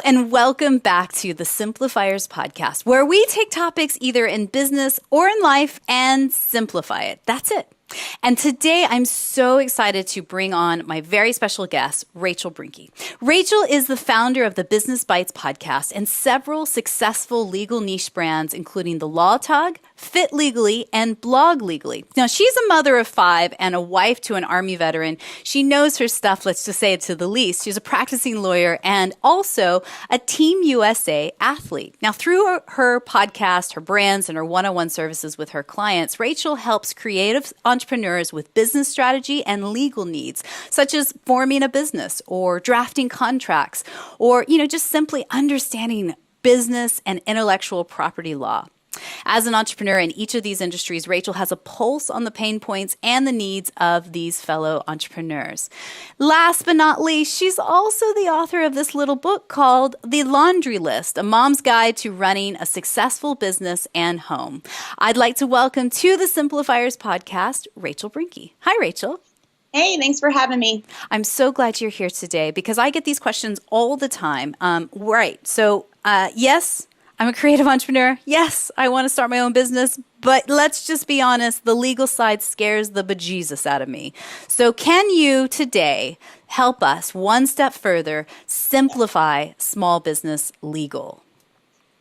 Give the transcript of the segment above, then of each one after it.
and welcome back to the Simplifiers Podcast, where we take topics either in business or in life and simplify it. That's it. And today I'm so excited to bring on my very special guest, Rachel Brenke. Rachel is the founder of the Business Bites podcast and several successful legal niche brands, including The Law Tug, Fit Legally, and Blog Legally. Now, she's a mother of 5 and a wife to an Army veteran. She knows her stuff, let's just say it to the least. She's a practicing lawyer and also a Team USA athlete. Now, through her podcast, her brands, and her one-on-one services with her clients, Rachel helps creative entrepreneurs with business strategy and legal needs, such as forming a business or drafting contracts or, just simply understanding business and intellectual property law. As an entrepreneur in each of these industries, Rachel has a pulse on the pain points and the needs of these fellow entrepreneurs. Last but not least, she's also the author of this little book called The Laundry List, a mom's guide to running a successful business and home. I'd like to welcome to the Simplifiers Podcast, Rachel Brenke. Hi, Rachel. Hey, thanks for having me. I'm so glad you're here today because I get these questions all the time. Yes, I'm a creative entrepreneur. Yes, I want to start my own business, but let's just be honest, the legal side scares the bejesus out of me. So can you today help us one step further simplify small business legal?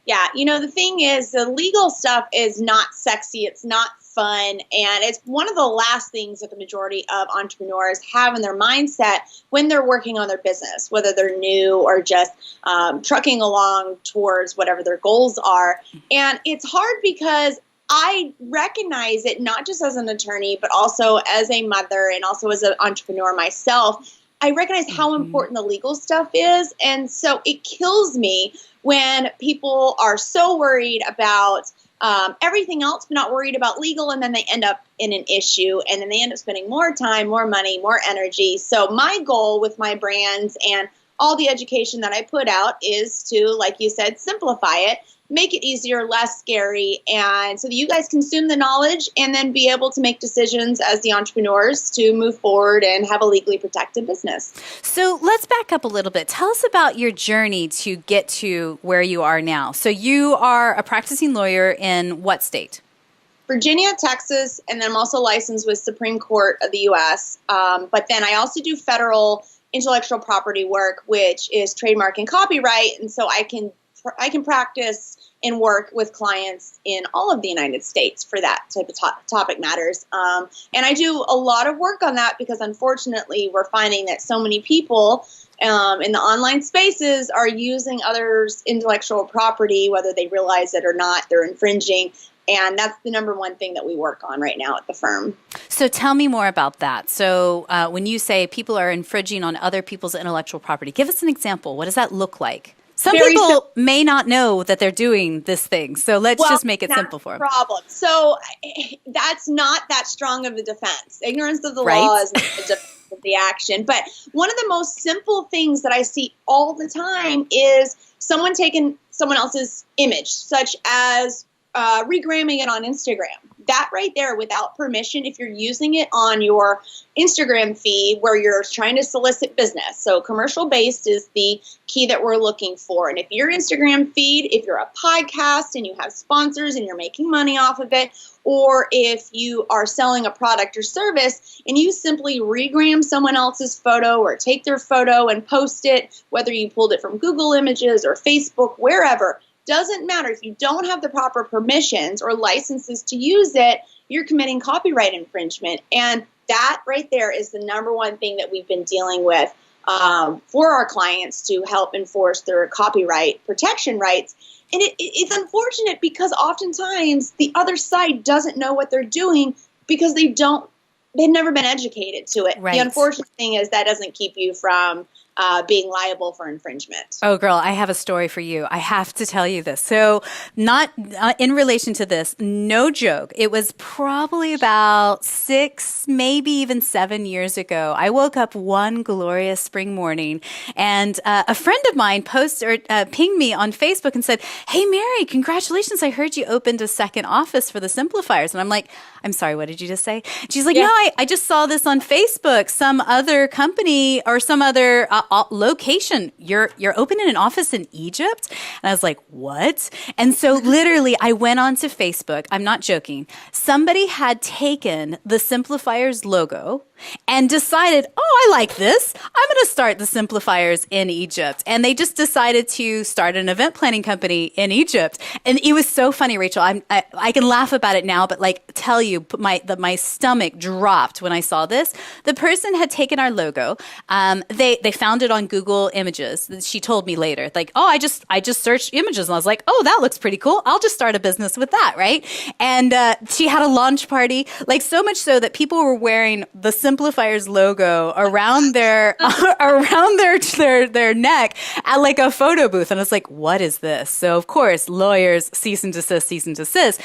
Yeah, the thing is, the legal stuff is not sexy. It's not fun. And it's one of the last things that the majority of entrepreneurs have in their mindset when they're working on their business, whether they're new or just trucking along towards whatever their goals are. And it's hard because I recognize it not just as an attorney, but also as a mother and also as an entrepreneur myself. I recognize how important the legal stuff is. And so it kills me when people are so worried about everything else, but not worried about legal, and then they end up in an issue, and then they end up spending more time, more money, more energy. So my goal with my brands and all the education that I put out is to, like you said, simplify it, make it easier, less scary, and so that you guys consume the knowledge and then be able to make decisions as the entrepreneurs to move forward and have a legally protected business. So let's back up a little bit. Tell us about your journey to get to where you are now. So you are a practicing lawyer in what state? Virginia, Texas, and then I'm also licensed with Supreme Court of the U.S. But then I also do federal intellectual property work, which is trademark and copyright, and so I can practice and work with clients in all of the United States for that type of topic matters. And I do a lot of work on that because unfortunately we're finding that so many people in the online spaces are using others' intellectual property, whether they realize it or not, they're infringing. And that's the number one thing that we work on right now at the firm. So tell me more about that. So when you say people are infringing on other people's intellectual property, give us an example. What does that look like? Some people may not know that they're doing this thing, so let's just make it simple for them. Problem. So that's not that strong of a defense. Ignorance of the law is not a defense of the action. But one of the most simple things that I see all the time is someone taking someone else's image, such as regramming it on Instagram. That right there, without permission, if you're using it on your Instagram feed where you're trying to solicit business. So commercial based is the key that we're looking for. And if your Instagram feed, if you're a podcast and you have sponsors and you're making money off of it, or if you are selling a product or service and you simply regram someone else's photo or take their photo and post it, whether you pulled it from Google Images or Facebook, wherever, doesn't matter. If you don't have the proper permissions or licenses to use it, you're committing copyright infringement. And that right there is the number one thing that we've been dealing with for our clients to help enforce their copyright protection rights. And it's unfortunate because oftentimes the other side doesn't know what they're doing because they've never been educated to it. Right. The unfortunate thing is that doesn't keep you from being liable for infringement. Oh, girl, I have a story for you. I have to tell you this. So not in relation to this, no joke. It was probably about 6, maybe even 7 years ago. I woke up one glorious spring morning and a friend of mine pinged me on Facebook and said, "Hey, Mary, congratulations. I heard you opened a second office for the Simplifiers." And I'm like, "I'm sorry, what did you just say?" She's like, "No, I just saw this on Facebook. Some other company or some other location, you're opening an office in Egypt? And I was like, what? And so literally I went onto Facebook. I'm not joking. Somebody had taken the Simplifiers logo and decided, oh, I like this. I'm going to start the Simplifiers in Egypt. And they just decided to start an event planning company in Egypt. And it was so funny, Rachel. I can laugh about it now, but like tell you, my stomach dropped when I saw this. The person had taken our logo. They found it on Google Images. She told me later, like, oh, I just searched images and I was like, oh, that looks pretty cool. I'll just start a business with that, right? And she had a launch party, like so much so that people were wearing the Simplifiers logo around their their neck at like a photo booth. And I was like, what is this? So of course, lawyers, cease and desist.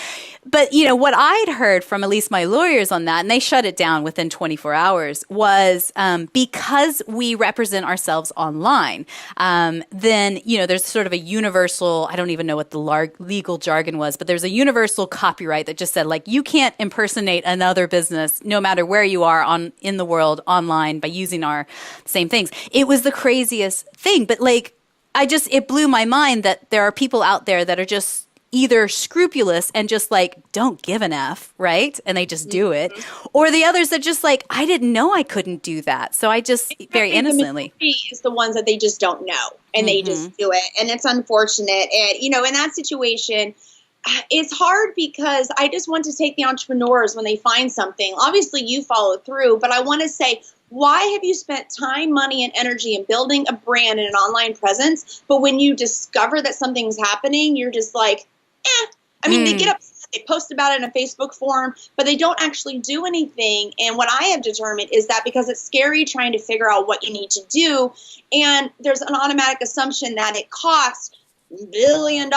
But you know, what I'd heard from at least my lawyers on that, and they shut it down within 24 hours, was because we represent ourselves online, then, you know, there's sort of a universal, I don't even know what the legal jargon was, but there's a universal copyright that just said, like, you can't impersonate another business no matter where you are in the world online by using our same things. It was the craziest thing, but like, it blew my mind that there are people out there that are just either scrupulous and just like, don't give an F, right? And they just do it. Or the others that just like, I didn't know I couldn't do that. So I just very innocently. The majority is the ones that they just don't know and they just do it. And it's unfortunate. And, you know, in that situation, it's hard because I just want to take the entrepreneurs when they find something. Obviously, you follow through, but I want to say, why have you spent time, money, and energy in building a brand and an online presence? But when you discover that something's happening, you're just like, I mean, they get upset, they post about it in a Facebook forum, but they don't actually do anything. And what I have determined is that because it's scary trying to figure out what you need to do, and there's an automatic assumption that it costs $1 billion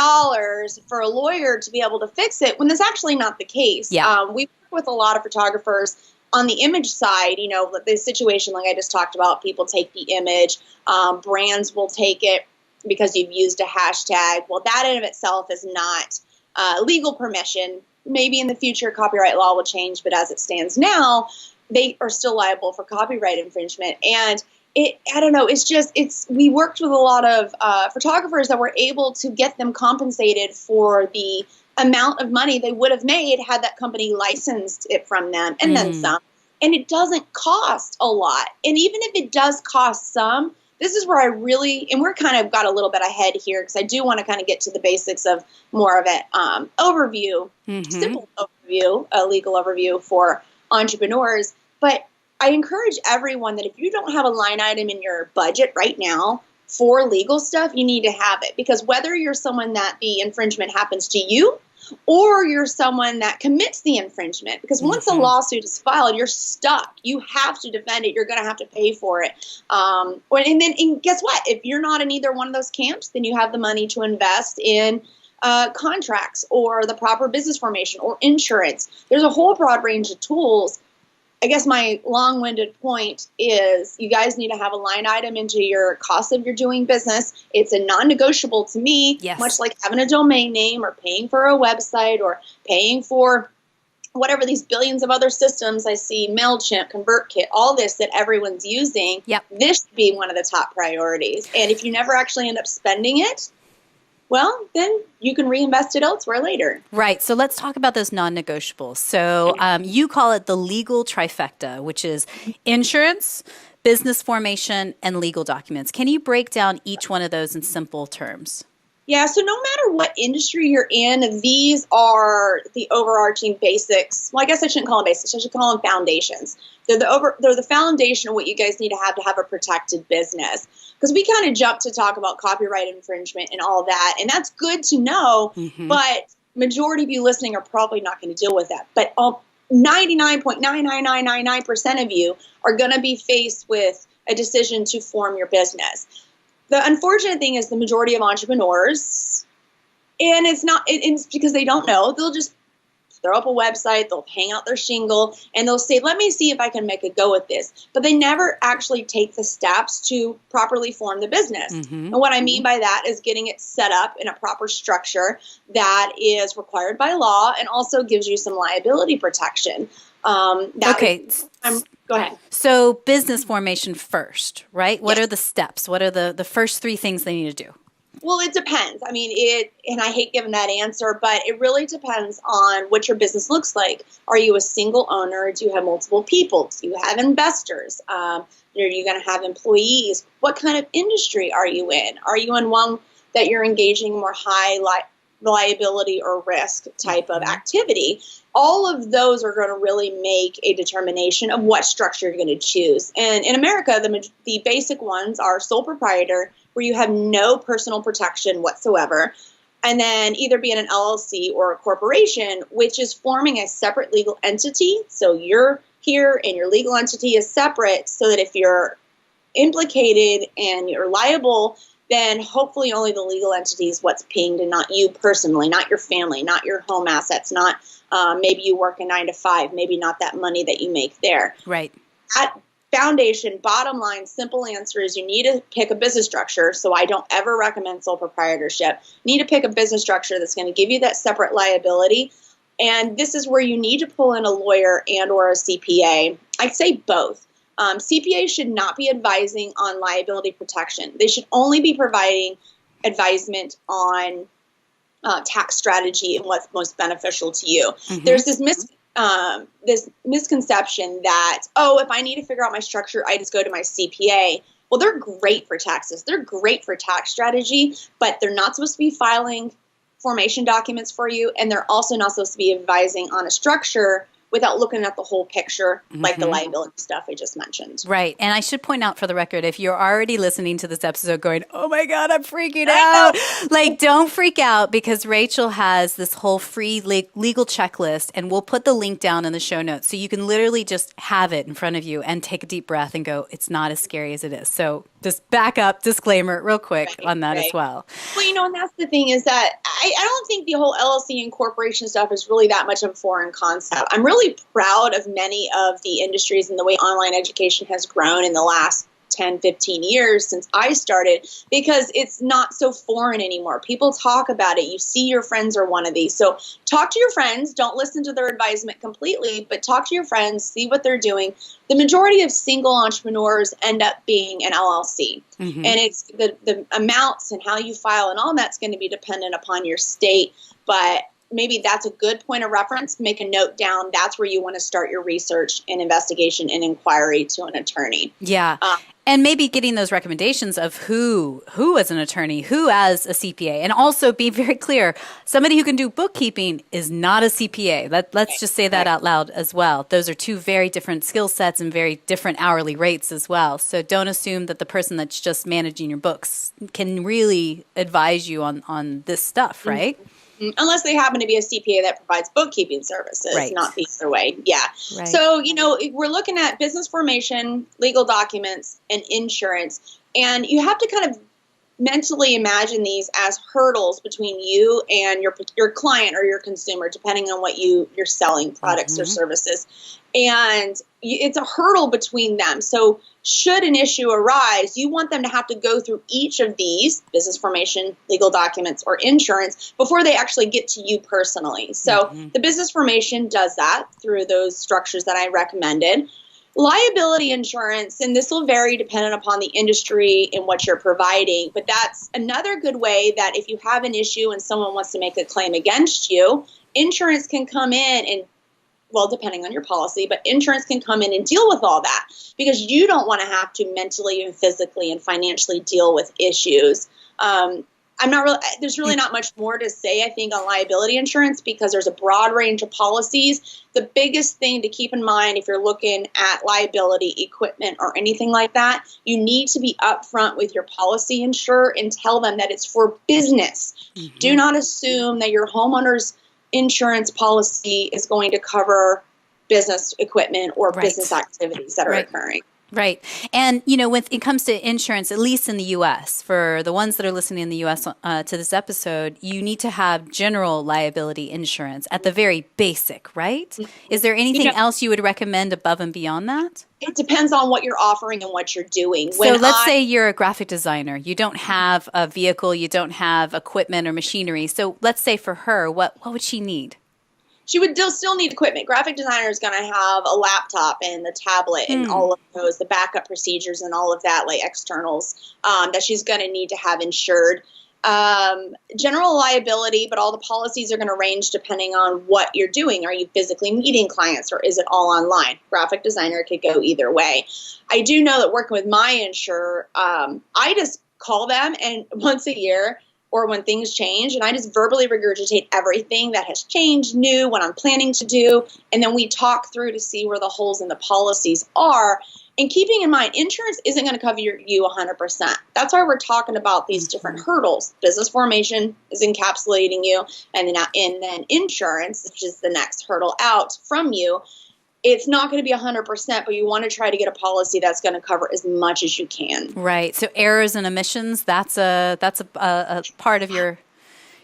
for a lawyer to be able to fix it, when that's actually not the case. Yeah. We work with a lot of photographers on the image side. You know, the situation like I just talked about, people take the image, brands will take it because you've used a hashtag. Well, that in of itself is not legal permission. Maybe in the future copyright law will change, but as it stands now, they are still liable for copyright infringement. And I don't know, we worked with a lot of photographers that were able to get them compensated for the amount of money they would have made had that company licensed it from them, and then some. And it doesn't cost a lot. And even if it does cost some, this is where and we're kind of got a little bit ahead here because I do want to kind of get to the basics of more of an overview, simple overview, a legal overview for entrepreneurs. But I encourage everyone that if you don't have a line item in your budget right now for legal stuff, you need to have it. Because whether you're someone that the infringement happens to you or you're someone that commits the infringement, because once a lawsuit is filed, you're stuck. You have to defend it. You're going to have to pay for it. And guess what? If you're not in either one of those camps, then you have the money to invest in contracts or the proper business formation or insurance. There's a whole broad range of tools. I guess my long-winded point is you guys need to have a line item into your cost of your doing business. It's a non-negotiable to me, much like having a domain name or paying for a website or paying for whatever these billions of other systems I see, MailChimp, ConvertKit, all this that everyone's using. This should be one of the top priorities. And if you never actually end up spending it, well, then you can reinvest it elsewhere later. Right. So let's talk about those non-negotiables. So you call it the legal trifecta, which is insurance, business formation, and legal documents. Can you break down each one of those in simple terms? Yeah, so no matter what industry you're in, these are the overarching basics. Well, I guess I shouldn't call them basics. I should call them foundations. They're the foundation of what you guys need to have a protected business. Because we kind of jump to talk about copyright infringement and all that, and that's good to know, but majority of you listening are probably not going to deal with that. But 99.99999% of you are going to be faced with a decision to form your business. The unfortunate thing is the majority of entrepreneurs, and it's because they don't know, they'll just throw up a website, they'll hang out their shingle, and they'll say, let me see if I can make a go at this. But they never actually take the steps to properly form the business. And what I mean by that is getting it set up in a proper structure that is required by law and also gives you some liability protection. Go ahead. So business formation first, right? What Yes. are the steps? What are the first 3 things they need to do? Well, it depends. I mean, and I hate giving that answer, but it really depends on what your business looks like. Are you a single owner? Do you have multiple people? Do you have investors? Are you going to have employees? What kind of industry are you in? Are you in one that you're engaging in more high liability or risk type of activity? All of those are going to really make a determination of what structure you're going to choose. And in America, the basic ones are sole proprietor, where you have no personal protection whatsoever, and then either being an LLC or a corporation, which is forming a separate legal entity. So you're here and your legal entity is separate, so that if you're implicated and you're liable, then hopefully only the legal entity is what's pinged and not you personally, not your family, not your home assets, not maybe you work a 9 to 5, maybe not that money that you make there. Right. At foundation, bottom line, simple answer is you need to pick a business structure. So I don't ever recommend sole proprietorship. You need to pick a business structure that's going to give you that separate liability. And this is where you need to pull in a lawyer and or a CPA. I'd say both. CPAs should not be advising on liability protection. They should only be providing advisement on tax strategy and what's most beneficial to you. Mm-hmm. There's this misconception that, if I need to figure out my structure, I just go to my CPA. Well, they're great for taxes. They're great for tax strategy, but they're not supposed to be filing formation documents for you, and they're also not supposed to be advising on a structure without looking at the whole picture, like the liability stuff I just mentioned. Right. And I should point out for the record, if you're already listening to this episode going, oh my God, I'm freaking out. Like, don't freak out, because Rachel has this whole free legal checklist, and we'll put the link down in the show notes. So you can literally just have it in front of you and take a deep breath and go, it's not as scary as it is. So just back up, disclaimer real quick on that as well. Well, and that's the thing is that I don't think the whole LLC and corporation stuff is really that much of a foreign concept. I'm really proud of many of the industries and the way online education has grown in the last 10, 15 years since I started, because it's not so foreign anymore. People talk about it. You see your friends are one of these. So talk to your friends. Don't listen to their advisement completely, but talk to your friends, see what they're doing. The majority of single entrepreneurs end up being an LLC. Mm-hmm. And it's the amounts and how you file and all that's going to be dependent upon your state. But maybe that's a good point of reference. Make a note down. That's where you want to start your research and investigation and inquiry to an attorney. Yeah. And maybe getting those recommendations of who as an attorney, who as a CPA, and also be very clear, somebody who can do bookkeeping is not a CPA. Let's just say that out loud as well. Those are 2 very different skill sets and very different hourly rates as well. So don't assume that the person that's just managing your books can really advise you on this stuff, right? Mm-hmm. Unless they happen to be a CPA that provides bookkeeping services, not the other way. Yeah. Right. So, we're looking at business formation, legal documents, and insurance. And you have to kind of mentally imagine these as hurdles between you and your client or your consumer, depending on what you're selling, products or services. And it's a hurdle between them. So should an issue arise, you want them to have to go through each of these, business formation, legal documents, or insurance, before they actually get to you personally. So the business formation does that through those structures that I recommended. Liability insurance, and this will vary dependent upon the industry and what you're providing, but that's another good way that if you have an issue and someone wants to make a claim against you, insurance can come in and, well, depending on your policy, but insurance can come in and deal with all that, because you don't want to have to mentally and physically and financially deal with issues. There's really not much more to say, I think, on liability insurance, because there's a broad range of policies. The biggest thing to keep in mind if you're looking at liability, equipment, or anything like that, you need to be upfront with your policy insurer and tell them that it's for business. Mm-hmm. Do not assume that your homeowner's insurance policy is going to cover business equipment or business activities that are occurring. Right. And, when it comes to insurance, at least in the U.S., for the ones that are listening in the U.S. To this episode, you need to have general liability insurance at the very basic, right? Mm-hmm. Is there anything else you would recommend above and beyond that? It depends on what you're offering and what you're doing. So let's say you're a graphic designer. You don't have a vehicle. You don't have equipment or machinery. So let's say for her, what would she need? She would still need equipment. Graphic designer is going to have a laptop and the tablet and all of those, the backup procedures and all of that, like externals, that she's going to need to have insured. General liability, but all the policies are going to range depending on what you're doing. Are you physically meeting clients or is it all online? Graphic designer could go either way. I do know that working with my insurer, I just call them and once a year or when things change, and I just verbally regurgitate everything that has changed, new, what I'm planning to do, and then we talk through to see where the holes in the policies are. And keeping in mind, insurance isn't going to cover you 100%. That's why we're talking about these different hurdles. Business formation is encapsulating you, and then insurance, which is the next hurdle out from you. It's not going to be 100%, but you want to try to get a policy that's going to cover as much as you can. Right. So errors and omissions, that's a part of your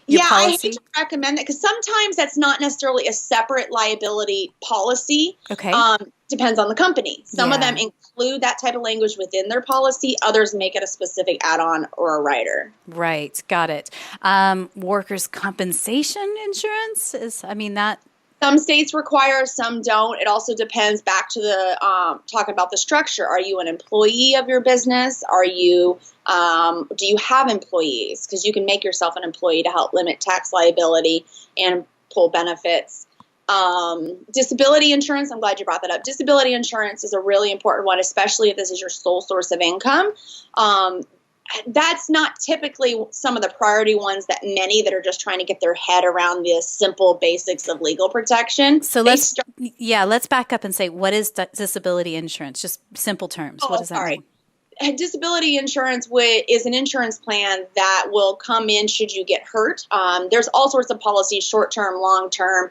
policy? I hate to recommend that because sometimes that's not necessarily a separate liability policy. Okay. Depends on the company. Some of them include that type of language within their policy. Others make it a specific add-on or a rider. Right. Got it. Workers' compensation insurance that. Some states require, some don't. It also depends back to the talking about the structure. Are you an employee of your business? Are you do you have employees? Because you can make yourself an employee to help limit tax liability and pull benefits. Disability insurance, I'm glad you brought that up. Disability insurance is a really important one, especially if this is your sole source of income. That's not typically some of the priority ones that many that are just trying to get their head around the simple basics of legal protection. So let's back up and say, what is disability insurance? Just simple terms. What does that mean? Disability insurance is an insurance plan that will come in should you get hurt. There's all sorts of policies, short-term, long-term.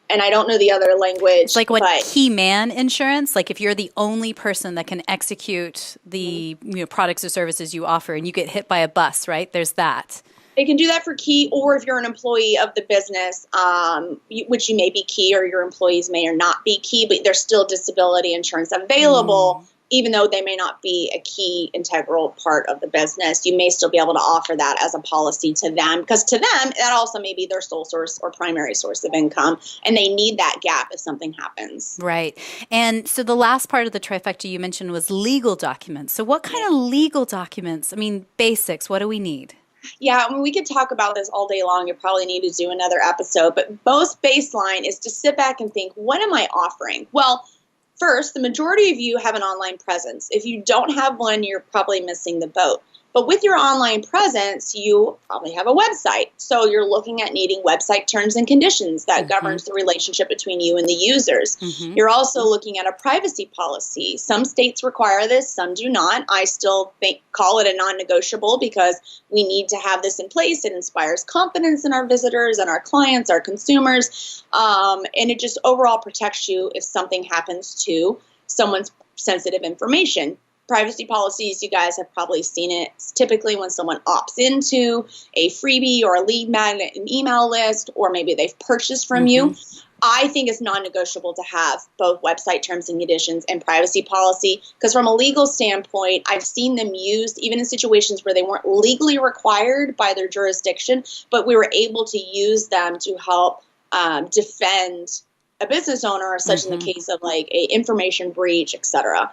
And I don't know the other language. It's like key man insurance, like if you're the only person that can execute the products or services you offer and you get hit by a bus, right? There's that. They can do that for key, or if you're an employee of the business, which you may be key or your employees may or not be key, but there's still disability insurance available. Even though they may not be a key integral part of the business, you may still be able to offer that as a policy to them, because to them, that also may be their sole source or primary source of income, and they need that gap if something happens. Right. And so the last part of the trifecta you mentioned was legal documents. So what kind of legal documents? I mean, basics, what do we need? Yeah, we could talk about this all day long. You probably need to do another episode, but most baseline is to sit back and think, what am I offering? Well, first, the majority of you have an online presence. If you don't have one, you're probably missing the boat. But with your online presence, you probably have a website. So you're looking at needing website terms and conditions that governs the relationship between you and the users. You're also looking at a privacy policy. Some states require this, some do not. I still call it a non-negotiable because we need to have this in place. It inspires confidence in our visitors and our clients, our consumers, and it just overall protects you if something happens to someone's sensitive information. Privacy policies, you guys have probably seen it. It's typically when someone opts into a freebie or a lead magnet, an email list, or maybe they've purchased from you. I think it's non-negotiable to have both website terms and conditions and privacy policy, because from a legal standpoint, I've seen them used even in situations where they weren't legally required by their jurisdiction, but we were able to use them to help defend a business owner, such in the case of like a information breach, etc.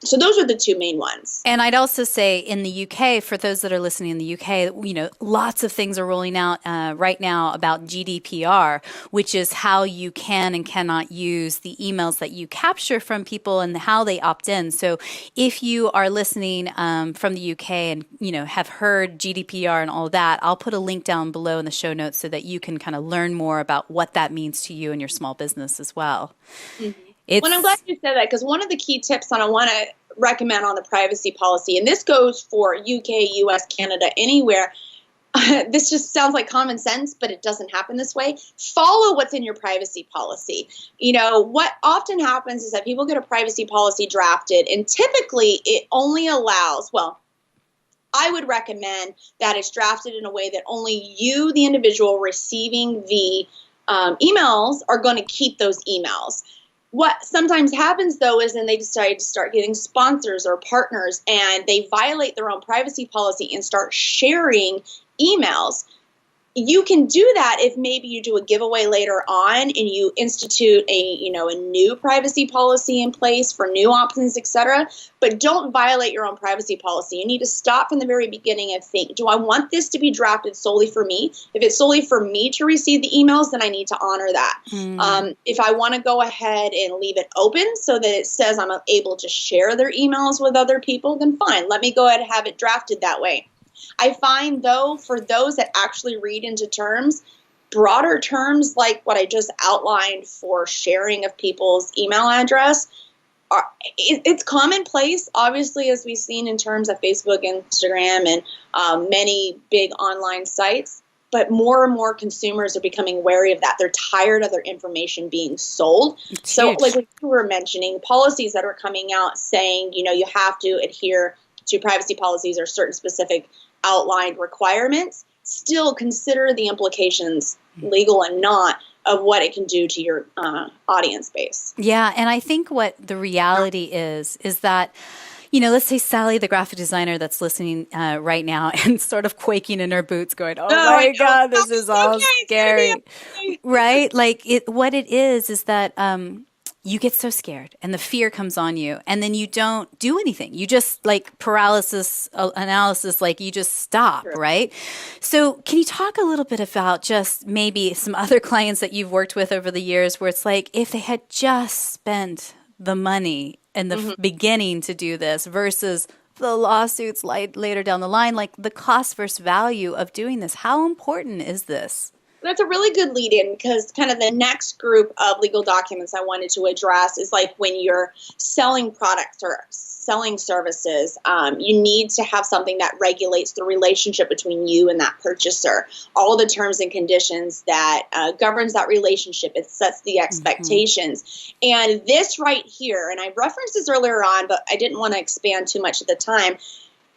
So those are the two main ones. And I'd also say in the UK, for those that are listening in the UK, lots of things are rolling out right now about GDPR, which is how you can and cannot use the emails that you capture from people and how they opt in. So if you are listening from the UK and have heard GDPR and all of that, I'll put a link down below in the show notes so that you can kind of learn more about what that means to you and your small business as well. Well, I'm glad you said that, because one of the key tips I want to recommend on the privacy policy, and this goes for UK, US, Canada, anywhere. This just sounds like common sense, but it doesn't happen this way. Follow what's in your privacy policy. What often happens is that people get a privacy policy drafted, and typically it only allows, I would recommend that it's drafted in a way that only you, the individual receiving the emails, are going to keep those emails. What sometimes happens, though, is then they decide to start getting sponsors or partners, and they violate their own privacy policy and start sharing emails. you can do that if maybe you do a giveaway later on and you institute a new privacy policy in place for new options, etc. But don't violate your own privacy policy. You need to stop from the very beginning and think, do I want this to be drafted solely for me? If it's solely for me to receive the emails, then I need to honor that. If I want to go ahead and leave it open so that it says I'm able to share their emails with other people, then fine. Let me go ahead and have it drafted that way. I find, though, for those that actually read into terms, broader terms like what I just outlined for sharing of people's email address, it's commonplace, obviously, as we've seen in terms of Facebook, Instagram, and many big online sites. But more and more consumers are becoming wary of that. They're tired of their information being sold. So like you were mentioning, policies that are coming out saying, you have to adhere to privacy policies or certain specific outlined requirements, still consider the implications, legal and not, of what it can do to your audience base. Yeah, and I think what the reality is that, let's say Sally, the graphic designer that's listening right now and sort of quaking in her boots going, oh my God, this is all scary, right? Like what it is that you get so scared and the fear comes on you and then you don't do anything. You just like paralysis analysis, like you just stop, right? So can you talk a little bit about just maybe some other clients that you've worked with over the years where it's like if they had just spent the money in the beginning to do this versus the lawsuits later down the line, like the cost versus value of doing this, how important is this? That's a really good lead in because kind of the next group of legal documents I wanted to address is like when you're selling products or selling services, you need to have something that regulates the relationship between you and that purchaser. All the terms and conditions that governs that relationship. It sets the expectations. And this right here, and I referenced this earlier on, but I didn't want to expand too much at the time.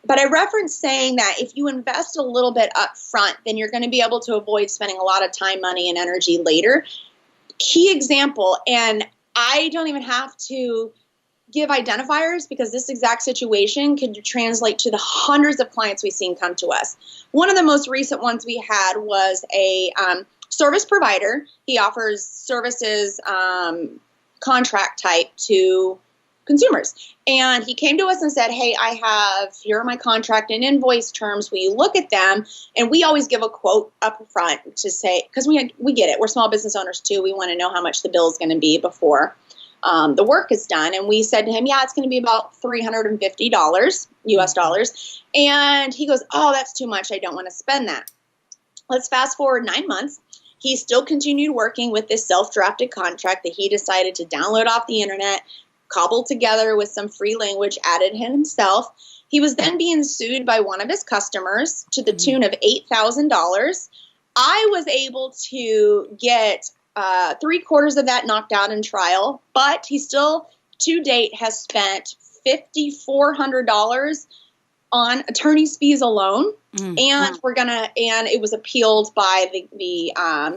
But I referenced saying that if you invest a little bit up front, then you're going to be able to avoid spending a lot of time, money, and energy later. Key example, and I don't even have to give identifiers because this exact situation could translate to the hundreds of clients we've seen come to us. One of the most recent ones we had was a service provider. He offers services contract type to consumers. And he came to us and said, hey, here are my contract and invoice terms. Will you look at them? And we always give a quote up front to say, because we get it. We're small business owners too. We want to know how much the bill is going to be before the work is done. And we said to him, it's going to be about $350 US dollars. And he goes, oh, that's too much. I don't want to spend that. Let's fast forward 9 months. He still continued working with this self-drafted contract that he decided to download off the internet, cobbled together with some free language added himself. He was then being sued by one of his customers to the tune of $8,000. I was able to get 3/4 of that knocked out in trial, but he still to date has spent $5,400 on attorney's fees alone. And it was appealed by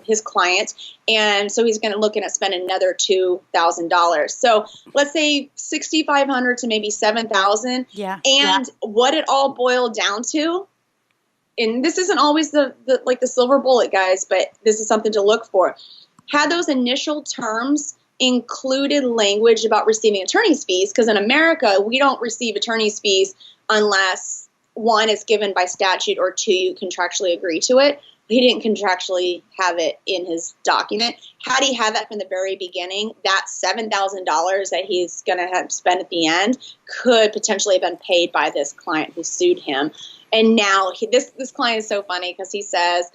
his client. And so he's going to look at spending another $2,000. So let's say $6,500 to maybe $7,000. Yeah. And what it all boiled down to, and this isn't always the silver bullet, guys, but this is something to look for. Had those initial terms included language about receiving attorney's fees, because in America, we don't receive attorney's fees unless one, it's given by statute, or two, you contractually agree to it. He didn't contractually have it in his document. Had he had that from the very beginning, that $7,000 that he's going to have spent at the end could potentially have been paid by this client who sued him. And now this client is so funny because he says,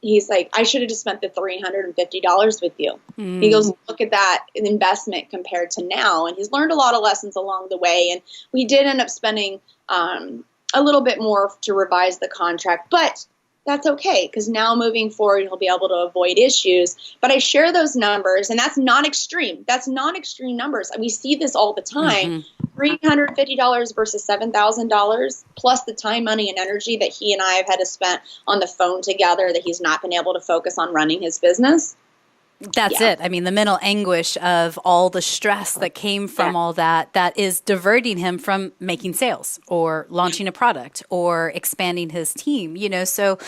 he's like, I should have just spent the $350 with you. He goes, look at that investment compared to now. And he's learned a lot of lessons along the way. And we did end up spending a little bit more to revise the contract, but that's okay because now moving forward, he'll be able to avoid issues. But I share those numbers, and that's not extreme. That's not extreme numbers. We see this all the time. $350 versus $7,000 plus the time, money, and energy that he and I have had to spend on the phone together that he's not been able to focus on running his business. That's it. I mean, the mental anguish of all the stress that came from all that is diverting him from making sales or launching a product or expanding his team, so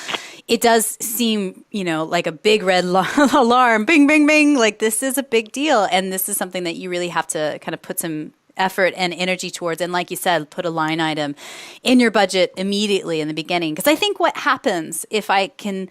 it does seem, like a big red alarm, bing, bing, bing, like this is a big deal. And this is something that you really have to kind of put some effort and energy towards. And like you said, put a line item in your budget immediately in the beginning. Because I think what happens if I can,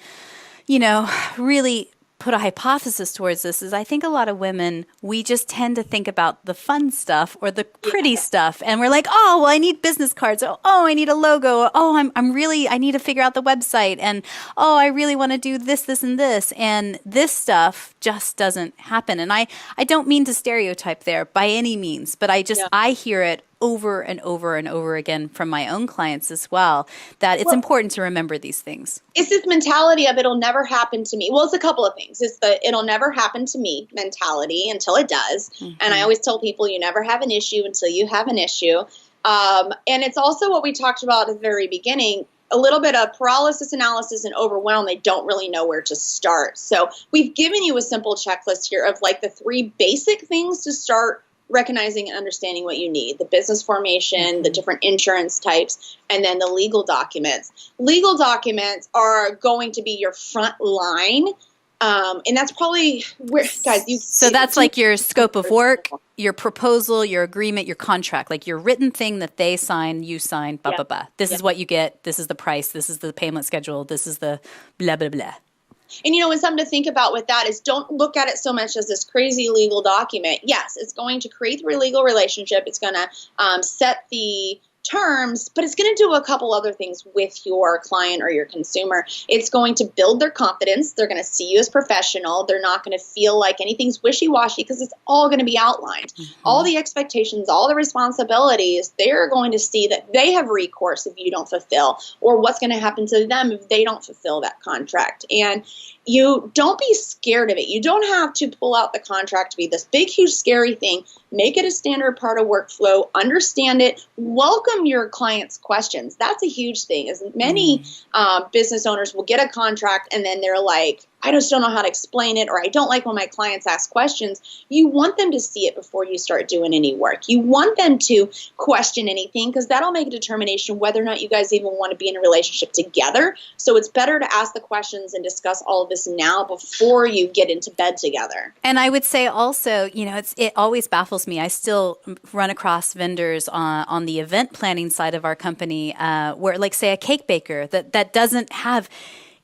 really put a hypothesis towards this is I think a lot of women, we just tend to think about the fun stuff or the pretty stuff. And we're like, oh, well, I need business cards. Oh, I need a logo. Oh, I need to figure out the website. And oh, I really want to do this, this, and this. And this stuff just doesn't happen. And I don't mean to stereotype there by any means, but I hear it over and over and over again from my own clients as well, that it's important to remember these things. It's this mentality of it'll never happen to me. Well, it's a couple of things. It's the it'll never happen to me mentality until it does. Mm-hmm. And I always tell people you never have an issue until you have an issue. And it's also what we talked about at the very beginning, a little bit of paralysis analysis and overwhelm. They don't really know where to start. So we've given you a simple checklist here of like the 3 basic things to start recognizing and understanding what you need: the business formation, the different insurance types, and then the legal documents. Legal documents are going to be your front line. And that's probably where, guys, So that's like your scope of work, your proposal, your agreement, your contract, like your written thing that they sign, you sign, blah, blah, blah. This is what you get. This is the price. This is the payment schedule. This is the blah, blah, blah. And, and something to think about with that is don't look at it so much as this crazy legal document. Yes, it's going to create the legal relationship. It's going to set the terms, but it's going to do a couple other things with your client or your consumer. It's going to build their confidence. They're going to see you as professional. They're not going to feel like anything's wishy-washy because it's all going to be outlined. Mm-hmm. All the expectations, all the responsibilities, they're going to see that they have recourse if you don't fulfill, or what's going to happen to them if they don't fulfill that contract. And you don't be scared of it. You don't have to pull out the contract to be this big, huge, scary thing. Make it a standard part of workflow. Understand it. Welcome your clients' questions. That's a huge thing. As many business owners will get a contract and then they're like, I just don't know how to explain it, or I don't like when my clients ask questions. You want them to see it before you start doing any work. You want them to question anything because that'll make a determination whether or not you guys even want to be in a relationship together. So it's better to ask the questions and discuss all of this now before you get into bed together. And I would say also, it always baffles me. I still run across vendors on the event planning side of our company where, like, say, a cake baker that doesn't have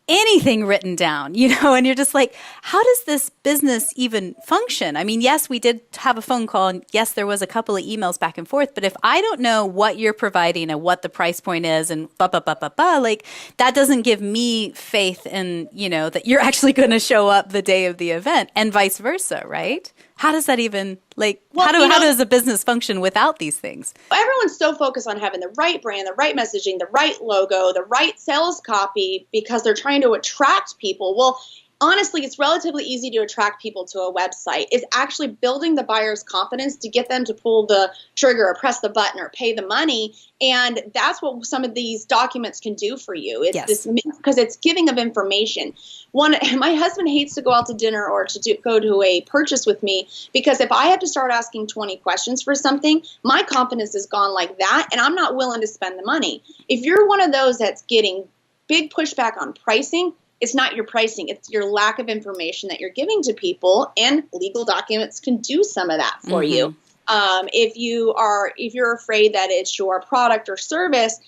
anything written down, and you're just like, how does this business even function? I mean, yes, we did have a phone call, and yes, there was a couple of emails back and forth, but if I don't know what you're providing and what the price point is and like, that doesn't give me faith in, that you're actually going to show up the day of the event, and vice versa, right? How does that even, how does a business function without these things? Everyone's so focused on having the right brand, the right messaging, the right logo, the right sales copy because they're trying to attract people. Well, honestly, it's relatively easy to attract people to a website. It's actually building the buyer's confidence to get them to pull the trigger or press the button or pay the money. And that's what some of these documents can do for you. It's this, because it's giving of information. My husband hates to go out to dinner or to go to a purchase with me because if I have to start asking 20 questions for something, my confidence is gone like that, and I'm not willing to spend the money. If you're one of those that's getting big pushback on pricing, it's not your pricing. It's your lack of information that you're giving to people, and legal documents can do some of that for you. If you're afraid that it's your product or service,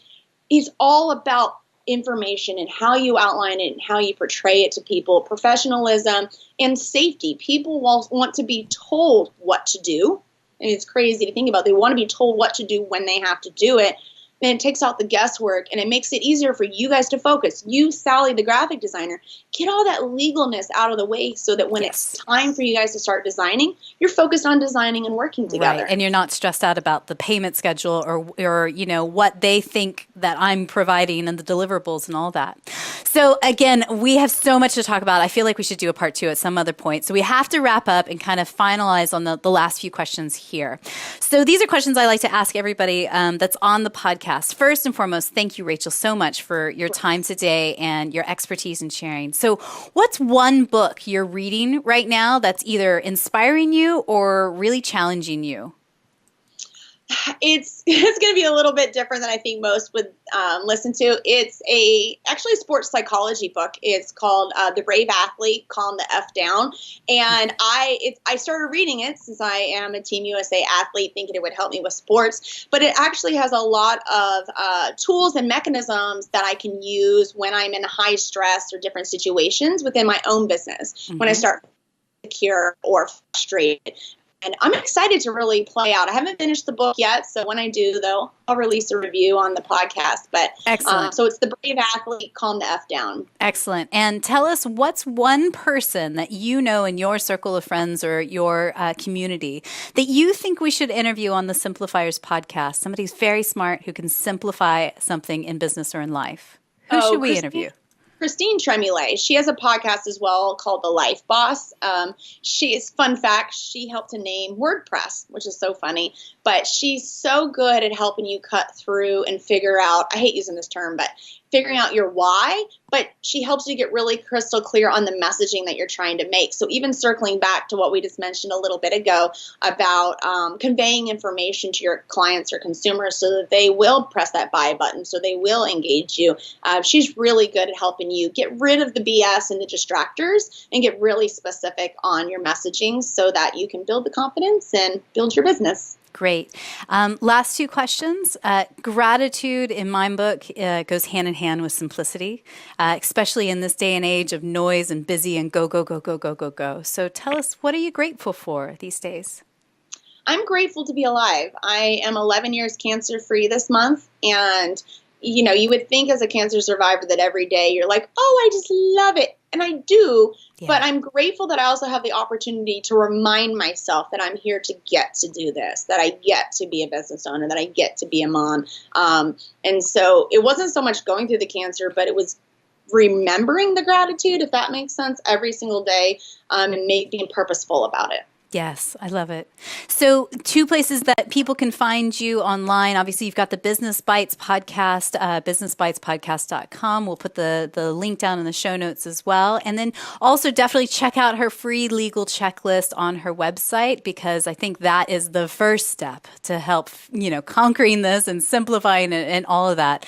it's all about information and how you outline it and how you portray it to people, professionalism and safety. People want to be told what to do. And it's crazy to think about. They want to be told what to do when they have to do it. And it takes out the guesswork, and it makes it easier for you guys to focus. You, Sally, the graphic designer, get all that legalness out of the way so that when it's time for you guys to start designing, you're focused on designing and working together. Right. And you're not stressed out about the payment schedule or what they think that I'm providing and the deliverables and all that. So again, we have so much to talk about. I feel like we should do a part 2 at some other point. So we have to wrap up and kind of finalize on the last few questions here. So these are questions I like to ask everybody that's on the podcast. Podcast. First and foremost, thank you, Rachel, so much for your time today and your expertise in sharing. So what's one book you're reading right now that's either inspiring you or really challenging you? It's going to be a little bit different than I think most would listen to. It's actually a sports psychology book. It's called The Brave Athlete, Calm the F Down. And I started reading it since I am a Team USA athlete, thinking it would help me with sports. But it actually has a lot of tools and mechanisms that I can use when I'm in high stress or different situations within my own business. When I start insecure or frustrated. And I'm excited to really play out. I haven't finished the book yet, so when I do, though, I'll release a review on the podcast. But excellent. So it's The Brave Athlete, Calm the F Down. Excellent. And tell us, what's one person that you know in your circle of friends or your community that you think we should interview on the Simplifiers podcast? Somebody who's very smart who can simplify something in business or in life. Who should we interview? Christine Tremulay. She has a podcast as well called The Life Boss. Fun fact, she helped to name WordPress, which is so funny, but she's so good at helping you cut through and figure out, I hate using this term, but figuring out your why, but she helps you get really crystal clear on the messaging that you're trying to make. So even circling back to what we just mentioned a little bit ago about conveying information to your clients or consumers so that they will press that buy button, so they will engage you. She's really good at helping you get rid of the BS and the distractors and get really specific on your messaging so that you can build the confidence and build your business. Great. Last two questions. Gratitude in my book goes hand in hand with simplicity, especially in this day and age of noise and busy and go, go, go, go, go, go, go. So tell us, what are you grateful for these days? I'm grateful to be alive. I am 11 years cancer-free this month, and you would think as a cancer survivor that every day you're like, oh, I just love it. And I do, but I'm grateful that I also have the opportunity to remind myself that I'm here to get to do this, that I get to be a business owner, that I get to be a mom. And so it wasn't so much going through the cancer, but it was remembering the gratitude, if that makes sense, every single day, and being purposeful about it. Yes, I love it. So 2 places that people can find you online. Obviously, you've got the Business Bites podcast, businessbitespodcast.com. We'll put the link down in the show notes as well. And then also definitely check out her free legal checklist on her website, because I think that is the first step to help, conquering this and simplifying it and all of that.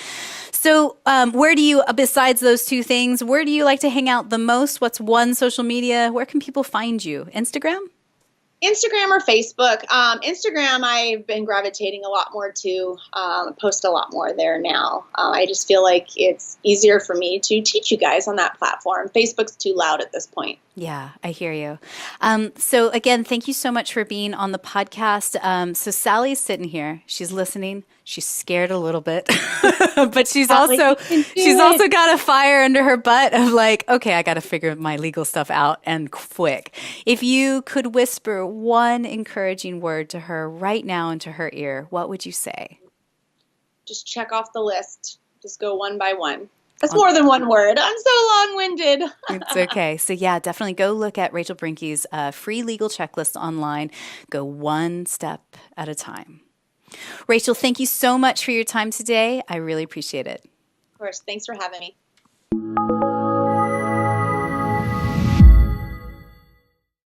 So where do you, besides those 2 things, where do you like to hang out the most? What's one social media? Where can people find you? Instagram or Facebook. Instagram, I've been gravitating a lot more to, post a lot more there now. I just feel like it's easier for me to teach you guys on that platform. Facebook's too loud at this point. Yeah, I hear you. So again, thank you so much for being on the podcast. So Sally's sitting here. She's listening. She's scared a little bit, but she's also got a fire under her butt of like, okay, I got to figure my legal stuff out and quick. If you could whisper one encouraging word to her right now into her ear, what would you say? Just check off the list. Just go one by one. That's more than one word. I'm so long-winded. It's okay. So yeah, definitely go look at Rachel Brenke's free legal checklist online. Go one step at a time. Rachel, thank you so much for your time today. I really appreciate it. Of course. Thanks for having me.